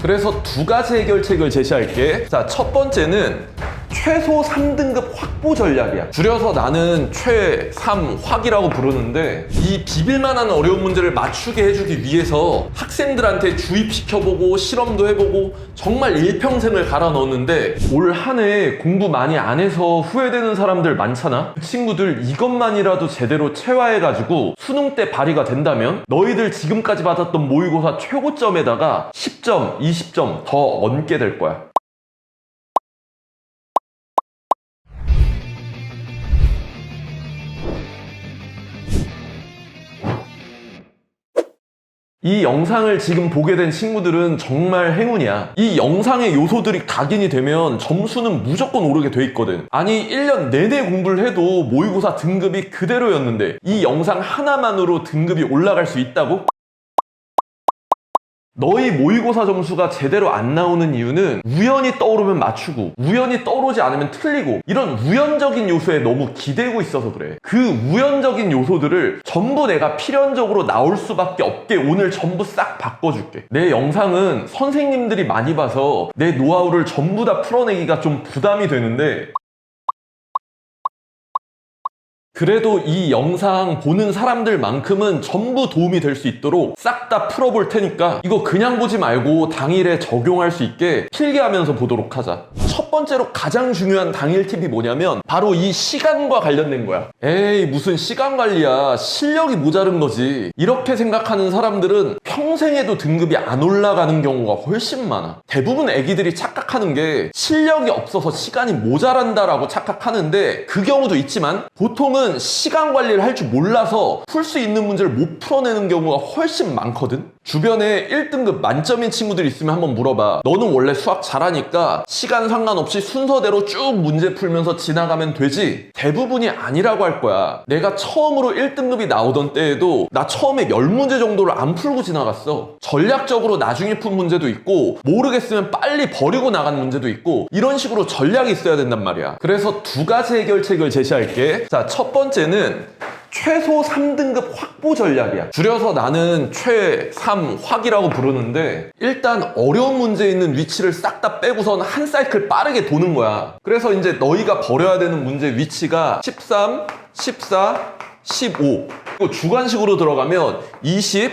그래서 두 가지 해결책을 제시할게. 자, 첫 번째는 최소 3등급 확보 전략이야. 줄여서 나는 최3확이라고 부르는데, 이 비빌만한 어려운 문제를 맞추게 해주기 위해서 학생들한테 주입시켜보고 실험도 해보고 정말 일평생을 갈아 넣었는데, 올 한 해 공부 많이 안 해서 후회되는 사람들 많잖아. 그 친구들 이것만이라도 제대로 체화해가지고 수능 때 발휘가 된다면 너희들 지금까지 받았던 모의고사 최고점에다가 10점, 20점 더 얻게 될 거야. 이 영상을 지금 보게 된 친구들은 정말 행운이야. 이 영상의 요소들이 각인이 되면 점수는 무조건 오르게 돼 있거든. 아니 1년 내내 공부를 해도 모의고사 등급이 그대로였는데 이 영상 하나만으로 등급이 올라갈 수 있다고? 너희 모의고사 점수가 제대로 안 나오는 이유는 우연히 떠오르면 맞추고 우연히 떠오르지 않으면 틀리고 이런 우연적인 요소에 너무 기대고 있어서 그래. 그 우연적인 요소들을 전부 내가 필연적으로 나올 수밖에 없게 오늘 전부 싹 바꿔줄게. 내 영상은 선생님들이 많이 봐서 내 노하우를 전부 다 풀어내기가 좀 부담이 되는데, 그래도 이 영상 보는 사람들만큼은 전부 도움이 될 수 있도록 싹 다 풀어볼 테니까 이거 그냥 보지 말고 당일에 적용할 수 있게 필기하면서 보도록 하자. 첫 번째로 가장 중요한 당일 팁이 뭐냐면 바로 이 시간과 관련된 거야. 에이 무슨 시간 관리야, 실력이 모자른 거지. 이렇게 생각하는 사람들은 평생에도 등급이 안 올라가는 경우가 훨씬 많아. 대부분 애기들이 착각하는 게 실력이 없어서 시간이 모자란다라고 착각하는데, 그 경우도 있지만 보통은 시간 관리를 할 줄 몰라서 풀 수 있는 문제를 못 풀어내는 경우가 훨씬 많거든. 주변에 1등급 만점인 친구들이 있으면 한번 물어봐. 너는 원래 수학 잘하니까 시간 상관없이 순서대로 쭉 문제 풀면서 지나가면 되지? 대부분이 아니라고 할 거야. 내가 처음으로 1등급이 나오던 때에도 나 처음에 10문제 정도를 안 풀고 지나갔어. 전략적으로 나중에 푼 문제도 있고 모르겠으면 빨리 버리고 나간 문제도 있고 이런 식으로 전략이 있어야 된단 말이야. 그래서 두 가지 해결책을 제시할게. 자, 첫 번째는 최소 3등급 확보 전략이야. 줄여서 나는 최3확이라고 부르는데, 일단 어려운 문제에 있는 위치를 싹 다 빼고선 한 사이클 빠르게 도는 거야. 그래서 이제 너희가 버려야 되는 문제 위치가 13, 14, 15, 그리고 주관식으로 들어가면 20,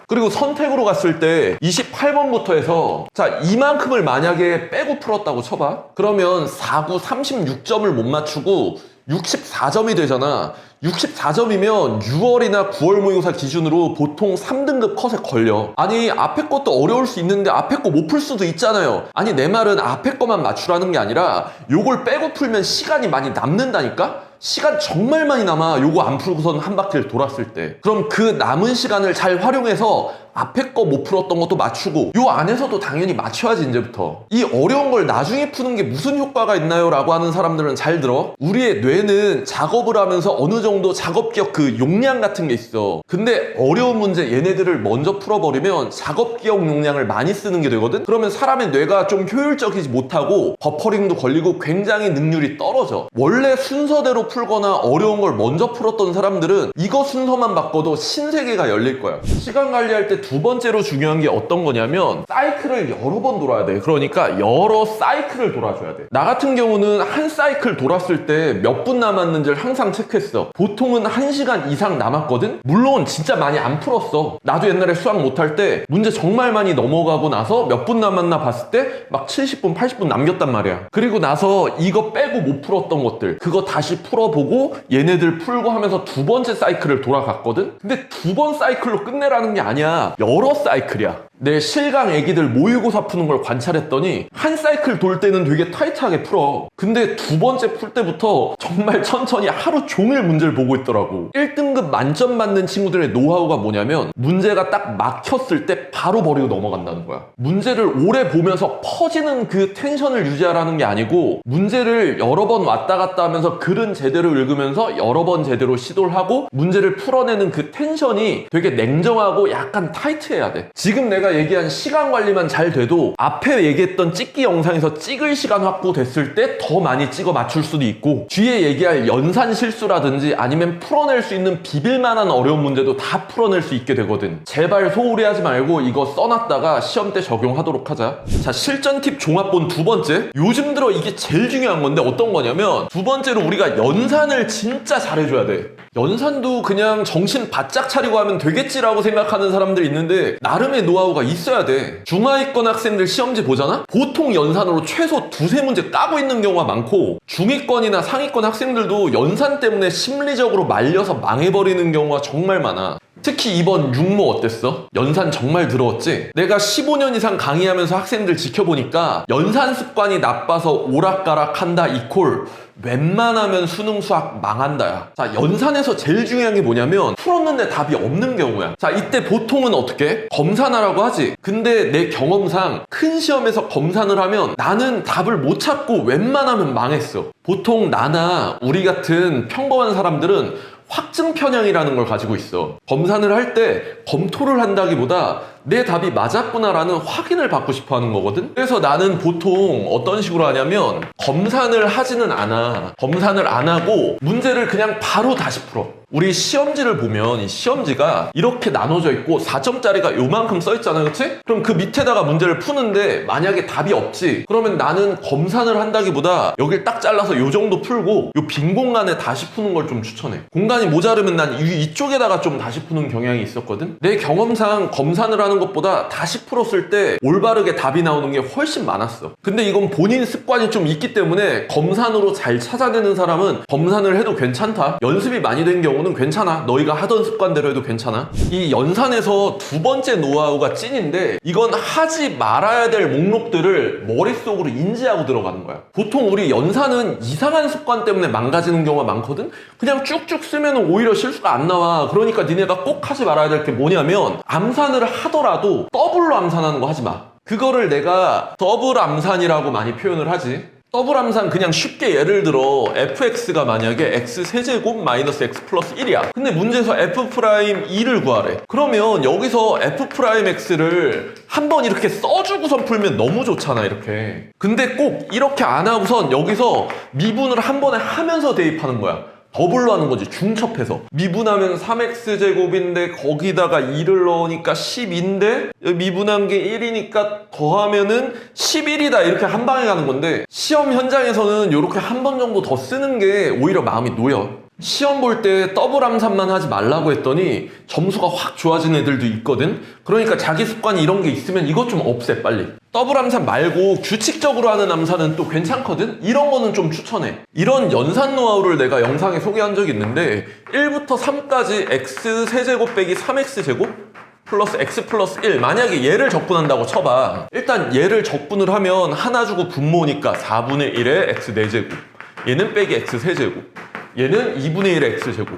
그리고 선택으로 갔을 때 28번부터 해서, 자, 이만큼을 만약에 빼고 풀었다고 쳐봐. 그러면 4구 36점을 못 맞추고 64점이 되잖아. 64점이면 6월이나 9월 모의고사 기준으로 보통 3등급 컷에 걸려. 아니 앞에 것도 어려울 수 있는데 앞에 거 못 풀 수도 있잖아요. 아니 내 말은 앞에 거만 맞추라는 게 아니라 요걸 빼고 풀면 시간이 많이 남는다니까? 시간 정말 많이 남아. 요거 안 풀고선 한 바퀴를 돌았을 때. 그럼 그 남은 시간을 잘 활용해서 앞에 거 못 풀었던 것도 맞추고 요 안에서도 당연히 맞춰야지. 이제부터 이 어려운 걸 나중에 푸는 게 무슨 효과가 있나요? 라고 하는 사람들은 잘 들어. 우리의 뇌는 작업을 하면서 어느 정도 작업 기억 그 용량 같은 게 있어. 근데 어려운 문제 얘네들을 먼저 풀어버리면 작업 기억 용량을 많이 쓰는 게 되거든. 그러면 사람의 뇌가 좀 효율적이지 못하고 버퍼링도 걸리고 굉장히 능률이 떨어져. 원래 순서대로 풀거나 어려운 걸 먼저 풀었던 사람들은 이거 순서만 바꿔도 신세계가 열릴 거야. 시간 관리할 때 두 번째로 중요한 게 어떤 거냐면 사이클을 여러 번 돌아야 돼. 그러니까 여러 사이클을 돌아줘야 돼. 나 같은 경우는 한 사이클 돌았을 때 몇 분 남았는지를 항상 체크했어. 보통은 1시간 이상 남았거든? 물론 진짜 많이 안 풀었어. 나도 옛날에 수학 못할 때 문제 정말 많이 넘어가고 나서 몇 분 남았나 봤을 때 막 70분, 80분 남겼단 말이야. 그리고 나서 이거 빼고 못 풀었던 것들 그거 다시 풀어보고 얘네들 풀고 하면서 두 번째 사이클을 돌아갔거든? 근데 두 번 사이클로 끝내라는 게 아니야. 여러 사이클이야. 내 실강 애기들 모의고사 푸는 걸 관찰했더니 한 사이클 돌 때는 되게 타이트하게 풀어. 근데 두 번째 풀 때부터 정말 천천히 하루 종일 문제를 보고 있더라고. 1등급 만점 받는 친구들의 노하우가 뭐냐면 문제가 딱 막혔을 때 바로 버리고 넘어간다는 거야. 문제를 오래 보면서 퍼지는 그 텐션을 유지하라는 게 아니고 문제를 여러 번 왔다 갔다 하면서 글은 제대로 읽으면서 여러 번 제대로 시도를 하고 문제를 풀어내는 그 텐션이 되게 냉정하고 약간 타이트해야 돼. 지금 내가 얘기한 시간 관리만 잘 돼도 앞에 얘기했던 찍기 영상에서 찍을 시간 확보됐을 때 더 많이 찍어 맞출 수도 있고, 뒤에 얘기할 연산 실수라든지 아니면 풀어낼 수 있는 비빌만한 어려운 문제도 다 풀어낼 수 있게 되거든. 제발 소홀히 하지 말고 이거 써놨다가 시험 때 적용하도록 하자. 자, 실전 팁 종합본 두 번째. 요즘 들어 이게 제일 중요한 건데 어떤 거냐면, 두 번째로 우리가 연산을 진짜 잘해줘야 돼. 연산도 그냥 정신 바짝 차리고 하면 되겠지라고 생각하는 사람들이 있는데 나름의 노하우가 있어야 돼. 중하위권 학생들 시험지 보잖아? 보통 연산으로 최소 두세 문제 까고 있는 경우가 많고, 중위권이나 상위권 학생들도 연산 때문에 심리적으로 말려서 망해버리는 경우가 정말 많아. 특히 이번 육모 어땠어? 연산 정말 더러웠지? 내가 15년 이상 강의하면서 학생들 지켜보니까 연산 습관이 나빠서 오락가락한다 이콜 웬만하면 수능 수학 망한다야. 자, 연산에서 제일 중요한 게 뭐냐면 풀었는데 답이 없는 경우야. 자, 이때 보통은 어떻게? 검산하라고 하지. 근데 내 경험상 큰 시험에서 검산을 하면 나는 답을 못 찾고 웬만하면 망했어. 보통 나나 우리 같은 평범한 사람들은 확증 편향이라는 걸 가지고 있어. 검산을 할 때 검토를 한다기보다 내 답이 맞았구나라는 확인을 받고 싶어 하는 거거든. 그래서 나는 보통 어떤 식으로 하냐면 검산을 하지는 않아. 검산을 안 하고 문제를 그냥 바로 다시 풀어. 우리 시험지를 보면 이 시험지가 이렇게 나눠져 있고 4점짜리가 요만큼 써 있잖아요, 그치? 그럼 그 밑에다가 문제를 푸는데 만약에 답이 없지, 그러면 나는 검산을 한다기보다 여길 딱 잘라서 요 정도 풀고 요 빈 공간에 다시 푸는 걸 좀 추천해. 공간이 모자르면 난 이쪽에다가 좀 다시 푸는 경향이 있었거든. 내 경험상 검산을 하는 것보다 다시 풀었을 때 올바르게 답이 나오는 게 훨씬 많았어. 근데 이건 본인 습관이 좀 있기 때문에 검산으로 잘 찾아내는 사람은 검산을 해도 괜찮다. 연습이 많이 된 경우는 괜찮아. 너희가 하던 습관대로 해도 괜찮아. 이 연산에서 두 번째 노하우가 찐인데, 이건 하지 말아야 될 목록들을 머릿속으로 인지하고 들어가는 거야. 보통 우리 연산은 이상한 습관 때문에 망가지는 경우가 많거든. 그냥 쭉쭉 쓰면 오히려 실수가 안 나와. 그러니까 니네가 꼭 하지 말아야 될 게 뭐냐면, 암산을 하더라도 더블로 암산하는 거 하지 마. 그거를 내가 더블 암산이라고 많이 표현을 하지. 더블 암산, 그냥 쉽게 예를 들어 fx가 만약에 x 세제곱 마이너스 x 플러스 1이야. 근데 문제에서 f 프라임 2를 구하래. 그러면 여기서 f 프라임 x를 한번 이렇게 써주고선 풀면 너무 좋잖아, 이렇게. 근데 꼭 이렇게 안 하고선 여기서 미분을 한 번에 하면서 대입하는 거야. 더블로 하는 거지, 중첩해서. 미분하면 3x제곱인데 거기다가 2를 넣으니까 10인데 미분한 게 1이니까 더하면은 11이다, 이렇게 한 방에 가는 건데, 시험 현장에서는 이렇게 한 번 정도 더 쓰는 게 오히려 마음이 놓여. 시험 볼 때 더블 암산만 하지 말라고 했더니 점수가 확 좋아진 애들도 있거든. 그러니까 자기 습관이 이런 게 있으면 이것 좀 없애, 빨리. 더블 암산 말고 규칙적으로 하는 암산은 또 괜찮거든? 이런 거는 좀 추천해. 이런 연산 노하우를 내가 영상에 소개한 적이 있는데, 1부터 3까지 x 세제곱 빼기 3x제곱 플러스 x 플러스 1, 만약에 얘를 적분한다고 쳐봐. 일단 얘를 적분을 하면 하나 주고 분모니까 4분의 1에 x 4제곱, 얘는 빼기 x 세제곱, 얘는 2분의 1의 x제곱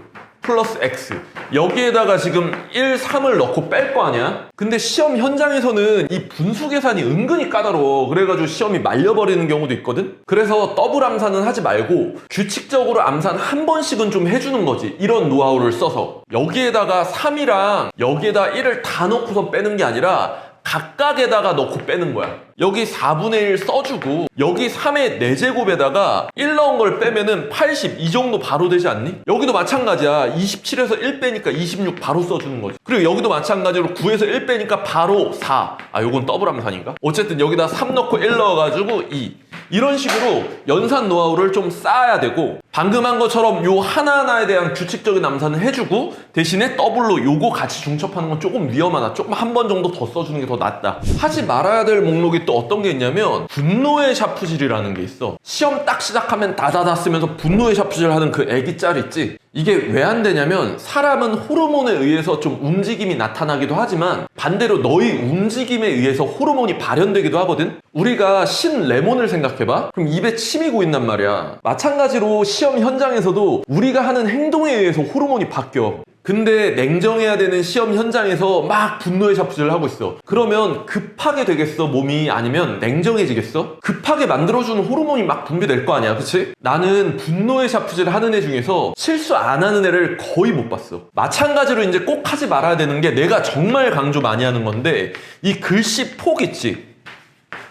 플러스 x, 여기에다가 지금 1, 3을 넣고 뺄 거 아니야? 근데 시험 현장에서는 이 분수 계산이 은근히 까다로워. 그래가지고 시험이 말려버리는 경우도 있거든? 그래서 더블 암산은 하지 말고 규칙적으로 암산 한 번씩은 좀 해주는 거지, 이런 노하우를 써서. 여기에다가 3이랑 여기에다 1을 다 넣고서 빼는 게 아니라 각각에다가 넣고 빼는 거야. 여기 4분의 1 써주고 여기 3의 4제곱에다가 1 넣은 걸 빼면은 80, 이 정도 바로 되지 않니? 여기도 마찬가지야. 27에서 1 빼니까 26 바로 써주는 거지. 그리고 여기도 마찬가지로 9에서 1 빼니까 바로 4. 아, 요건 더블 암산인가? 어쨌든 여기다 3 넣고 1 넣어가지고 2. 이런 식으로 연산 노하우를 좀 쌓아야 되고, 방금 한 것처럼 요 하나하나에 대한 규칙적인 암산을 해주고 대신에 더블로 요거 같이 중첩하는 건 조금 위험하다. 조금 한 번 정도 더 써주는 게 더 낫다. 하지 말아야 될 목록이 또 어떤 게 있냐면 분노의 샤프질이라는 게 있어. 시험 딱 시작하면 다다다 쓰면서 분노의 샤프질 하는 그 애기 짤 있지? 이게 왜 안 되냐면, 사람은 호르몬에 의해서 좀 움직임이 나타나기도 하지만 반대로 너희 움직임에 의해서 호르몬이 발현되기도 하거든? 우리가 신 레몬을 생각해봐. 그럼 입에 침이 고인단 말이야. 마찬가지로 시험 현장에서도 우리가 하는 행동에 의해서 호르몬이 바뀌어. 근데 냉정해야 되는 시험 현장에서 막 분노의 샤프질을 하고 있어. 그러면 급하게 되겠어, 몸이? 아니면 냉정해지겠어? 급하게 만들어주는 호르몬이 막 분비될 거 아니야, 그치? 나는 분노의 샤프질 하는 애 중에서 실수 안 하는 애를 거의 못 봤어. 마찬가지로 이제 꼭 하지 말아야 되는 게 내가 정말 강조 많이 하는 건데, 이 글씨 폭 있지?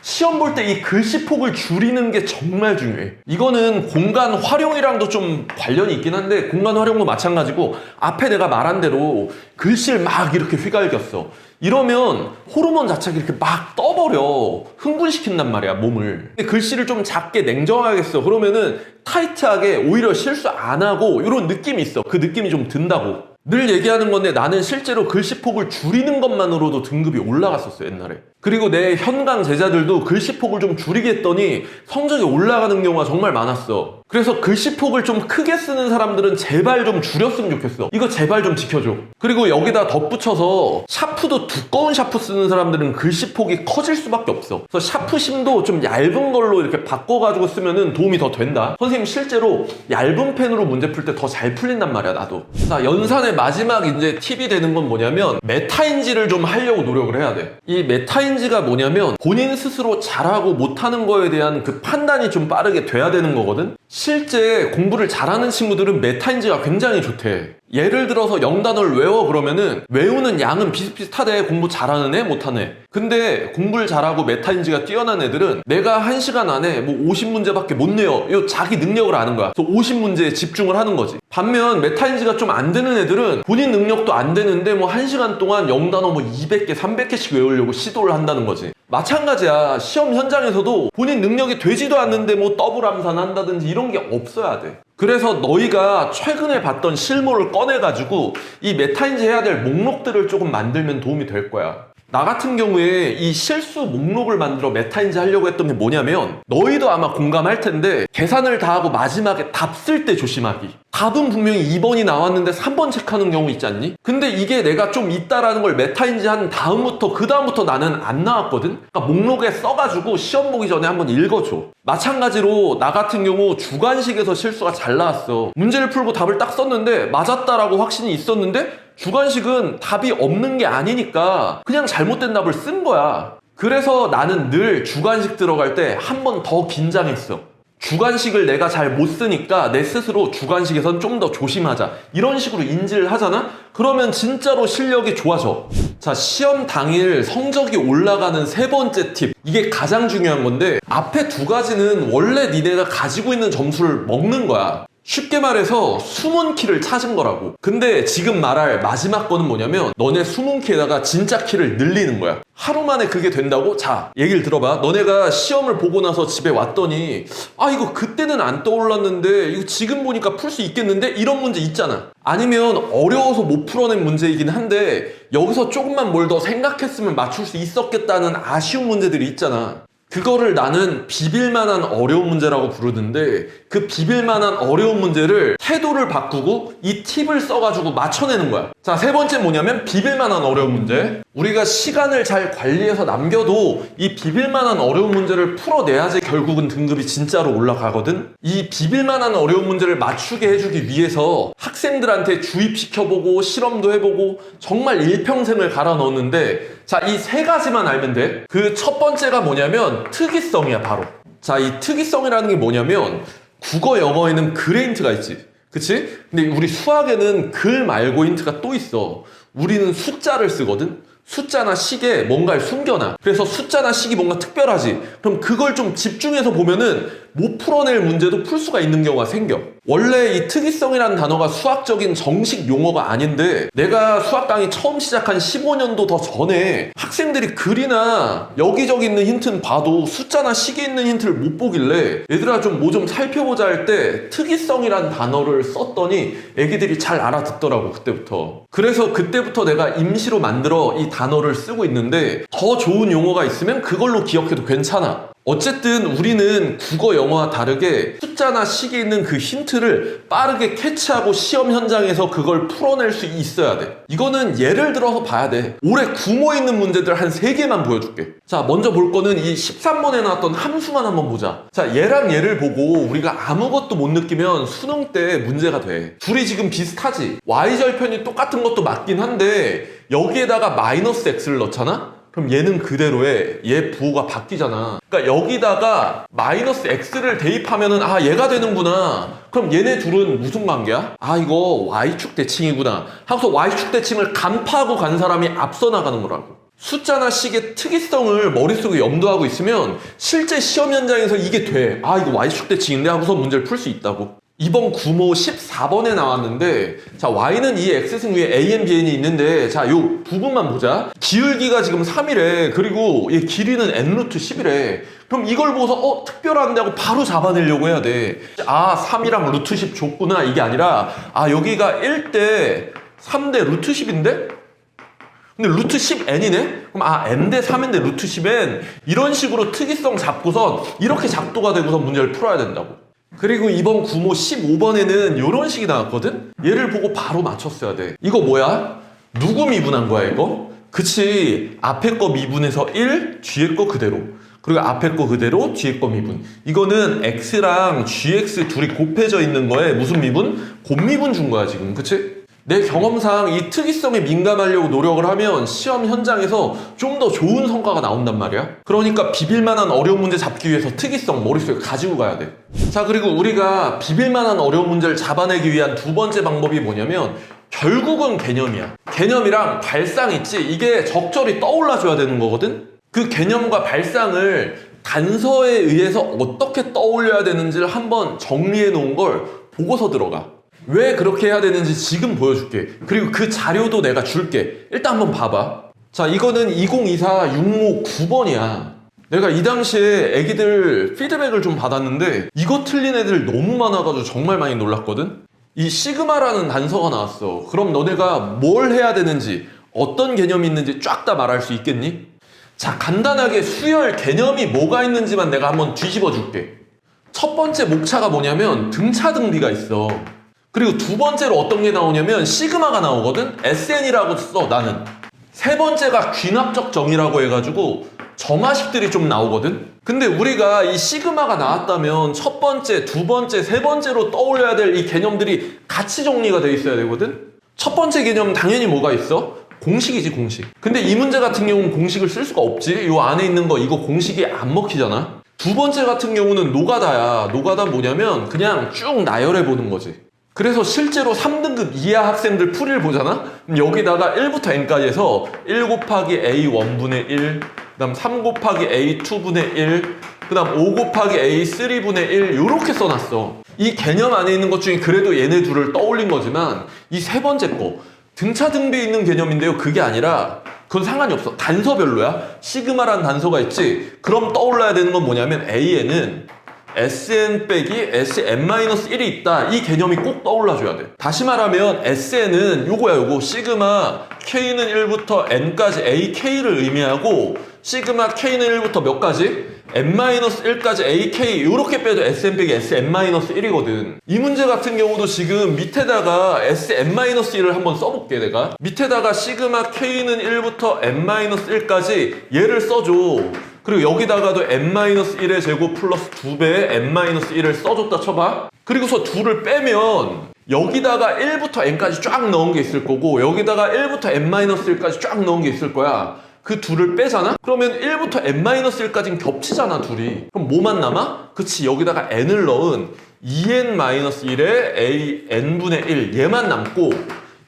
시험 볼 때 이 글씨 폭을 줄이는 게 정말 중요해. 이거는 공간 활용이랑도 좀 관련이 있긴 한데, 공간 활용도 마찬가지고, 앞에 내가 말한 대로 글씨를 막 이렇게 휘갈겼어. 이러면 호르몬 자체가 이렇게 막 떠버려. 흥분시킨단 말이야, 몸을. 근데 글씨를 좀 작게 냉정하게 써. 그러면은 타이트하게 오히려 실수 안 하고 이런 느낌이 있어. 그 느낌이 좀 든다고. 늘 얘기하는 건데 나는 실제로 글씨폭을 줄이는 것만으로도 등급이 올라갔었어, 옛날에. 그리고 내 현강 제자들도 글씨폭을 좀 줄이게 했더니 성적이 올라가는 경우가 정말 많았어. 그래서 글씨폭을 좀 크게 쓰는 사람들은 제발 좀 줄였으면 좋겠어. 이거 제발 좀 지켜줘. 그리고 여기다 덧붙여서 샤프도 두꺼운 샤프 쓰는 사람들은 글씨폭이 커질 수밖에 없어. 그래서 샤프 심도 좀 얇은 걸로 이렇게 바꿔가지고 쓰면은 도움이 더 된다. 선생님 실제로 얇은 펜으로 문제 풀 때 더 잘 풀린단 말이야, 나도. 자, 연산의 마지막 이제 팁이 되는 건 뭐냐면 메타인지를 좀 하려고 노력을 해야 돼. 이 메타인지가 뭐냐면 본인 스스로 잘하고 못하는 거에 대한 그 판단이 좀 빠르게 돼야 되는 거거든. 실제 공부를 잘하는 친구들은 메타인지가 굉장히 좋대. 예를 들어서 영단어를 외워 그러면은 외우는 양은 비슷비슷하대. 공부 잘하는 애 못하는 애. 근데 공부를 잘하고 메타인지가 뛰어난 애들은 내가 1시간 안에 뭐 50문제밖에 못 내요. 이 자기 능력을 아는 거야. 그래서 50문제에 집중을 하는 거지. 반면 메타인지가 좀 안 되는 애들은 본인 능력도 안 되는데 뭐 1시간 동안 영단어 뭐 200개 300개씩 외우려고 시도를 한다는 거지. 마찬가지야. 시험 현장에서도 본인 능력이 되지도 않는데 뭐 더블 암산 한다든지 이런 게 없어야 돼. 그래서 너희가 최근에 봤던 실무를 꺼내가지고 이 메타인지 해야 될 목록들을 조금 만들면 도움이 될 거야. 나 같은 경우에 이 실수 목록을 만들어 메타인지 하려고 했던 게 뭐냐면, 너희도 아마 공감할 텐데 계산을 다 하고 마지막에 답 쓸 때 조심하기. 답은 분명히 2번이 나왔는데 3번 체크하는 경우 있지 않니? 근데 이게 내가 좀 있다라는 걸 메타인지 한 다음부터 그 다음부터 나는 안 나왔거든? 그러니까 목록에 써가지고 시험 보기 전에 한번 읽어줘. 마찬가지로 나 같은 경우 주관식에서 실수가 잘 나왔어. 문제를 풀고 답을 딱 썼는데 맞았다라고 확신이 있었는데 주관식은 답이 없는 게 아니니까 그냥 잘못된 답을 쓴 거야. 그래서 나는 늘 주관식 들어갈 때 한 번 더 긴장했어. 주관식을 내가 잘 못 쓰니까 내 스스로 주관식에선 좀 더 조심하자. 이런 식으로 인지를 하잖아? 그러면 진짜로 실력이 좋아져. 자, 시험 당일 성적이 올라가는 세 번째 팁. 이게 가장 중요한 건데, 앞에 두 가지는 원래 니네가 가지고 있는 점수를 먹는 거야. 쉽게 말해서 숨은 키를 찾은 거라고. 근데 지금 말할 마지막 거는 뭐냐면 너네 숨은 키에다가 진짜 키를 늘리는 거야. 하루 만에 그게 된다고? 자, 얘기를 들어봐. 너네가 시험을 보고 나서 집에 왔더니 아, 이거 그때는 안 떠올랐는데 이거 지금 보니까 풀 수 있겠는데? 이런 문제 있잖아. 아니면 어려워서 못 풀어낸 문제이긴 한데 여기서 조금만 뭘 더 생각했으면 맞출 수 있었겠다는 아쉬운 문제들이 있잖아. 그거를 나는 비빌만한 어려운 문제라고 부르는데, 그 비빌만한 어려운 문제를 태도를 바꾸고 이 팁을 써가지고 맞춰내는 거야. 자, 세 번째 뭐냐면 비빌만한 어려운 문제. 우리가 시간을 잘 관리해서 남겨도 이 비빌만한 어려운 문제를 풀어내야지 결국은 등급이 진짜로 올라가거든. 이 비빌만한 어려운 문제를 맞추게 해주기 위해서 학생들한테 주입시켜보고 실험도 해보고 정말 일평생을 갈아 넣었는데, 자, 이 세 가지만 알면 돼. 그 첫 번째가 뭐냐면 특이성이야, 바로. 자, 이 특이성이라는 게 뭐냐면 국어, 영어에는 글 힌트가 있지. 그치? 근데 우리 수학에는 글 말고 힌트가 또 있어. 우리는 숫자를 쓰거든? 숫자나 식에 뭔가를 숨겨놔. 그래서 숫자나 식이 뭔가 특별하지. 그럼 그걸 좀 집중해서 보면은 못 풀어낼 문제도 풀 수가 있는 경우가 생겨. 원래 이 특이성이라는 단어가 수학적인 정식 용어가 아닌데, 내가 수학 강의 처음 시작한 15년도 더 전에 학생들이 글이나 여기저기 있는 힌트는 봐도 숫자나 식에 있는 힌트를 못 보길래 얘들아 좀 뭐 좀 살펴보자 할 때 특이성이라는 단어를 썼더니 애기들이 잘 알아듣더라고, 그때부터. 그래서 그때부터 내가 임시로 만들어 이 단어를 쓰고 있는데, 더 좋은 용어가 있으면 그걸로 기억해도 괜찮아. 어쨌든 우리는 국어, 영어와 다르게 숫자나 식이 있는 그 힌트를 빠르게 캐치하고 시험 현장에서 그걸 풀어낼 수 있어야 돼. 이거는 예를 들어서 봐야 돼. 올해 구모 있는 문제들 한 3개만 보여줄게. 자, 먼저 볼 거는 이 13번에 나왔던 함수만 한번 보자. 자, 얘랑 얘를 보고 우리가 아무것도 못 느끼면 수능 때 문제가 돼. 둘이 지금 비슷하지? y절편이 똑같은 것도 맞긴 한데 여기에다가 마이너스 x를 넣잖아? 그럼 얘는 그대로에 얘 부호가 바뀌잖아. 그러니까 여기다가 마이너스 x를 대입하면은 아 얘가 되는구나. 그럼 얘네 둘은 무슨 관계야? 아 이거 y축 대칭이구나 하고서 y축 대칭을 간파하고 간 사람이 앞서 나가는 거라고. 숫자나 식의 특이성을 머릿속에 염두하고 있으면 실제 시험 현장에서 이게 돼. 아 이거 y축 대칭인데 하고서 문제를 풀 수 있다고. 이번 구모 14번에 나왔는데 자 y는 이 x승 위에 an, bn이 있는데 자 요 부분만 보자. 기울기가 지금 3이래. 그리고 얘 길이는 n 루트 10이래. 그럼 이걸 보고서 특별한데 하고 바로 잡아내려고 해야 돼. 아 3이랑 루트 10 줬구나 이게 아니라 아 여기가 1대 3대 루트 10인데? 근데 루트 10n이네? 그럼 아 n 대 3인데 루트 10n 이런 식으로 특이성 잡고선 이렇게 작도가 되고서 문제를 풀어야 된다고. 그리고 이번 구모 15번에는 이런 식이 나왔거든? 얘를 보고 바로 맞췄어야 돼. 이거 뭐야? 누구 미분한 거야 이거? 그치, 앞에 거 미분해서 1, 뒤에 거 그대로. 그리고 앞에 거 그대로, 뒤에 거 미분. 이거는 x랑 gx 둘이 곱해져 있는 거에 무슨 미분? 곱미분 준 거야 지금, 그치? 내 경험상 이 특이성에 민감하려고 노력을 하면 시험 현장에서 좀 더 좋은 성과가 나온단 말이야. 그러니까 비빌만한 어려운 문제 잡기 위해서 특이성 머릿속에 가지고 가야 돼. 자, 그리고 우리가 비빌만한 어려운 문제를 잡아내기 위한 두 번째 방법이 뭐냐면 결국은 개념이야. 개념이랑 발상 있지? 이게 적절히 떠올라줘야 되는 거거든? 그 개념과 발상을 단서에 의해서 어떻게 떠올려야 되는지를 한번 정리해 놓은 걸 보고서 들어가. 왜 그렇게 해야 되는지 지금 보여줄게. 그리고 그 자료도 내가 줄게. 일단 한번 봐봐. 자, 이거는 2024 육모 9번이야. 내가 이 당시에 애기들 피드백을 좀 받았는데 이거 틀린 애들 너무 많아가지고 정말 많이 놀랐거든? 이 시그마라는 단서가 나왔어. 그럼 너네가 뭘 해야 되는지 어떤 개념이 있는지 쫙 다 말할 수 있겠니? 자, 간단하게 수열 개념이 뭐가 있는지만 내가 한번 뒤집어 줄게. 첫 번째 목차가 뭐냐면 등차등비가 있어. 그리고 두 번째로 어떤 게 나오냐면 시그마가 나오거든? SN이라고 써 나는. 세 번째가 귀납적 정의라고 해가지고 정화식들이 좀 나오거든? 근데 우리가 이 시그마가 나왔다면 첫 번째, 두 번째, 세 번째로 떠올려야 될 이 개념들이 같이 정리가 돼 있어야 되거든? 첫 번째 개념 당연히 뭐가 있어? 공식이지, 공식. 근데 이 문제 같은 경우는 공식을 쓸 수가 없지. 이 안에 있는 거 이거 공식이 안 먹히잖아. 두 번째 같은 경우는 노가다야. 노가다 뭐냐면 그냥 쭉 나열해 보는 거지. 그래서 실제로 3등급 이하 학생들 풀이를 보잖아? 그럼 여기다가 1부터 n까지 해서 1 곱하기 a 1분의 1, 그 다음 3 곱하기 a 2분의 1, 그 다음 5 곱하기 a 3분의 1 이렇게 써놨어. 이 개념 안에 있는 것 중에 그래도 얘네 둘을 떠올린 거지만 이 세 번째 거 등차등비 있는 개념인데요. 그게 아니라 그건 상관이 없어. 단서별로야. 시그마라는 단서가 있지. 그럼 떠올라야 되는 건 뭐냐면 A에는 SN 빼기 SN-1이 있다. 이 개념이 꼭 떠올라줘야 돼. 다시 말하면 SN은 요거야 요거. 시그마 K는 1부터 N까지 AK를 의미하고 시그마 K는 1부터 몇 가지? N-1까지 AK 이렇게 빼도 SN 빼기 SN-1이거든. 이 문제 같은 경우도 지금 밑에다가 SN-1을 한번 써볼게 내가. 밑에다가 시그마 K는 1부터 N-1까지 얘를 써줘. 그리고 여기다가도 n-1의 제곱 플러스 2배의 n-1을 써줬다 쳐봐. 그리고서 2를 빼면 여기다가 1부터 n까지 쫙 넣은 게 있을 거고 여기다가 1부터 n-1까지 쫙 넣은 게 있을 거야. 그 2를 빼잖아? 그러면 1부터 n-1까지는 겹치잖아 둘이. 그럼 뭐만 남아? 그치, 여기다가 n을 넣은 2n-1의 a n분의 1 얘만 남고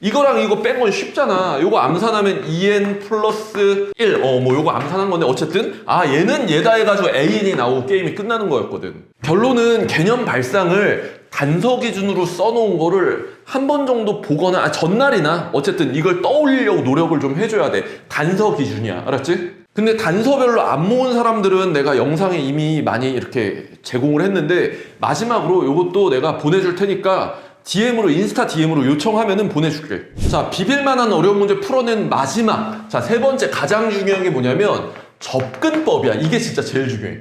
이거랑 이거 뺀 건 쉽잖아. 요거 암산하면 2n 플러스 1 뭐 요거 암산한 건데 어쨌든 얘는 얘다 해가지고 an이 나오고 게임이 끝나는 거였거든. 결론은 개념 발상을 단서 기준으로 써놓은 거를 한 번 정도 보거나 전날이나 어쨌든 이걸 떠올리려고 노력을 좀 해줘야 돼. 단서 기준이야. 알았지? 근데 단서별로 안 모은 사람들은 내가 영상에 이미 많이 이렇게 제공을 했는데 마지막으로 요것도 내가 보내줄 테니까 DM으로, 인스타 DM으로 요청하면은 보내줄게. 자, 비빌만한 어려운 문제 풀어낸 마지막. 자, 세 번째 가장 중요한 게 뭐냐면 접근법이야. 이게 진짜 제일 중요해.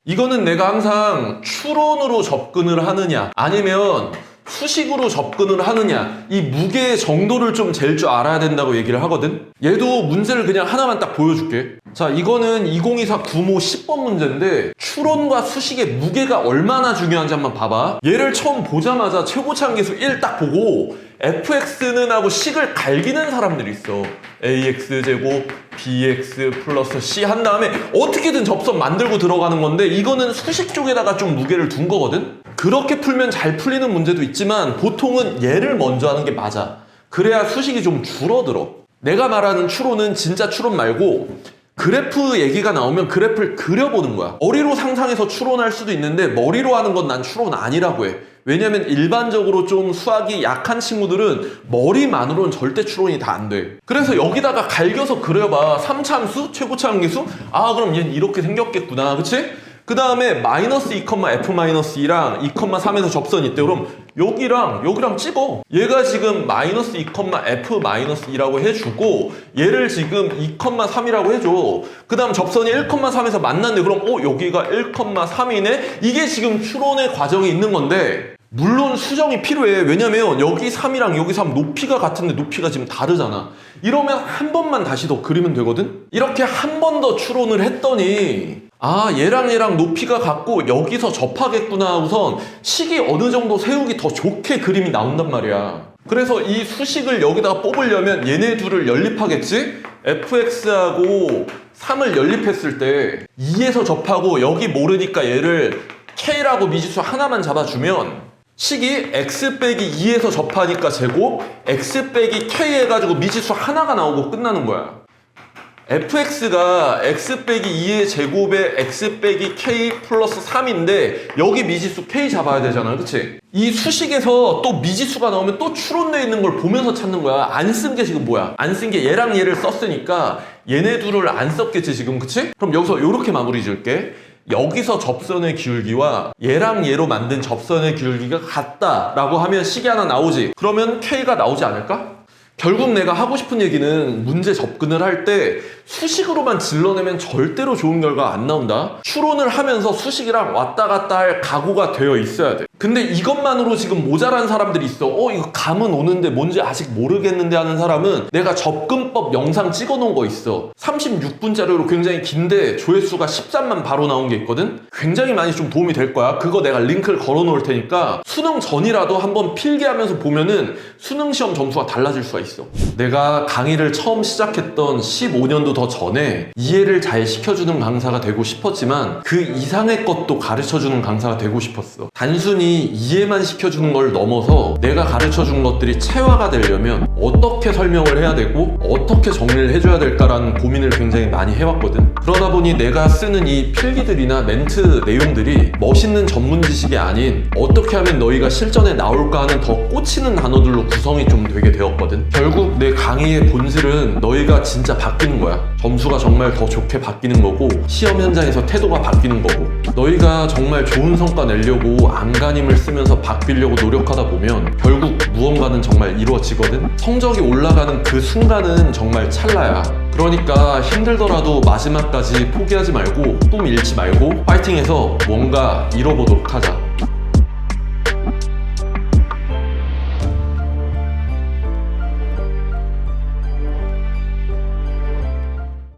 이거는 내가 항상 추론으로 접근을 하느냐 아니면 수식으로 접근을 하느냐 이 무게의 정도를 좀 잴 줄 알아야 된다고 얘기를 하거든. 얘도 문제를 그냥 하나만 딱 보여줄게. 자, 이거는 2024 구모 10번 문제인데 추론과 수식의 무게가 얼마나 중요한지 한번 봐봐. 얘를 처음 보자마자 최고차항계수 1 딱 보고 fx는 하고 식을 갈기는 사람들이 있어. ax제곱 bx 플러스 c 한 다음에 어떻게든 접선 만들고 들어가는 건데 이거는 수식 쪽에다가 좀 무게를 둔 거거든. 그렇게 풀면 잘 풀리는 문제도 있지만 보통은 얘를 먼저 하는 게 맞아. 그래야 수식이 좀 줄어들어. 내가 말하는 추론은 진짜 추론 말고 그래프 얘기가 나오면 그래프를 그려보는 거야. 머리로 상상해서 추론할 수도 있는데 머리로 하는 건 난 추론 아니라고 해. 왜냐면 일반적으로 좀 수학이 약한 친구들은 머리만으로는 절대 추론이 다 안 돼. 그래서 여기다가 갈겨서 그려봐. 3차함수, 최고차함계수? 아, 그럼 얘는 이렇게 생겼겠구나. 그치? 그 다음에 마이너스 2,f-2랑 2,3에서 접선이 있대. 그럼 여기랑 찍어. 얘가 지금 마이너스 2,f-2라고 해주고 얘를 지금 2,3이라고 해줘. 그 다음 접선이 1,3에서 만났는데 그럼 여기가 1,3이네? 이게 지금 추론의 과정이 있는 건데 물론 수정이 필요해. 왜냐면 여기 3이랑 여기 3 높이가 같은데 높이가 지금 다르잖아. 이러면 한 번만 다시 더 그리면 되거든? 이렇게 한 번 더 추론을 했더니 아, 얘랑 높이가 같고 여기서 접하겠구나. 우선 식이 어느 정도 세우기 더 좋게 그림이 나온단 말이야. 그래서 이 수식을 여기다가 뽑으려면 얘네 둘을 연립하겠지? fx하고 3을 연립했을 때 2에서 접하고 여기 모르니까 얘를 k라고 미지수 하나만 잡아주면 식이 x 빼기 2에서 접하니까 제곱 x 빼기 k 해가지고 미지수 하나가 나오고 끝나는 거야. fx가 x 빼기 2의 제곱에 x 빼기 k 플러스 3인데 여기 미지수 k 잡아야 되잖아. 그치? 이 수식에서 또 미지수가 나오면 또 추론되어 있는 걸 보면서 찾는 거야. 안 쓴 게 지금 뭐야? 안 쓴 게 얘랑 얘를 썼으니까 얘네 둘을 안 썼겠지 지금. 그치? 그럼 여기서 이렇게 마무리 지을게. 여기서 접선의 기울기와 얘랑 얘로 만든 접선의 기울기가 같다라고 하면 식이 하나 나오지. 그러면 k가 나오지 않을까? 결국 내가 하고 싶은 얘기는 문제 접근을 할 때 수식으로만 질러내면 절대로 좋은 결과 안 나온다. 추론을 하면서 수식이랑 왔다 갔다 할 각오가 되어 있어야 돼. 근데 이것만으로 지금 모자란 사람들이 있어. 이거 감은 오는데 뭔지 아직 모르겠는데 하는 사람은 내가 접근법 영상 찍어 놓은 거 있어. 36분짜리로 굉장히 긴데 조회수가 13만 바로 나온 게 있거든. 굉장히 많이 좀 도움이 될 거야. 그거 내가 링크를 걸어 놓을 테니까 수능 전이라도 한번 필기하면서 보면은 수능 시험 점수가 달라질 수가 있어. 내가 강의를 처음 시작했던 15년도 더 전에 이해를 잘 시켜주는 강사가 되고 싶었지만 그 이상의 것도 가르쳐주는 강사가 되고 싶었어. 단순히 이해만 시켜주는 걸 넘어서 내가 가르쳐준 것들이 체화가 되려면 어떻게 설명을 해야 되고 어떻게 정리를 해줘야 될까라는 고민을 굉장히 많이 해왔거든. 그러다 보니 내가 쓰는 이 필기들이나 멘트 내용들이 멋있는 전문 지식이 아닌 어떻게 하면 너희가 실전에 나올까 하는 더 꽂히는 단어들로 구성이 좀 되게 되었거든. 결국 내 강의의 본질은 너희가 진짜 바뀌는 거야. 점수가 정말 더 좋게 바뀌는 거고 시험 현장에서 태도가 바뀌는 거고 너희가 정말 좋은 성과 내려고 안간힘을 쓰면서 바뀌려고 노력하다 보면 결국 무언가는 정말 이루어지거든. 성적이 올라가는 그 순간은 정말 찰나야. 그러니까 힘들더라도 마지막까지 포기하지 말고 꿈 잃지 말고 파이팅해서 뭔가 이뤄보도록 하자.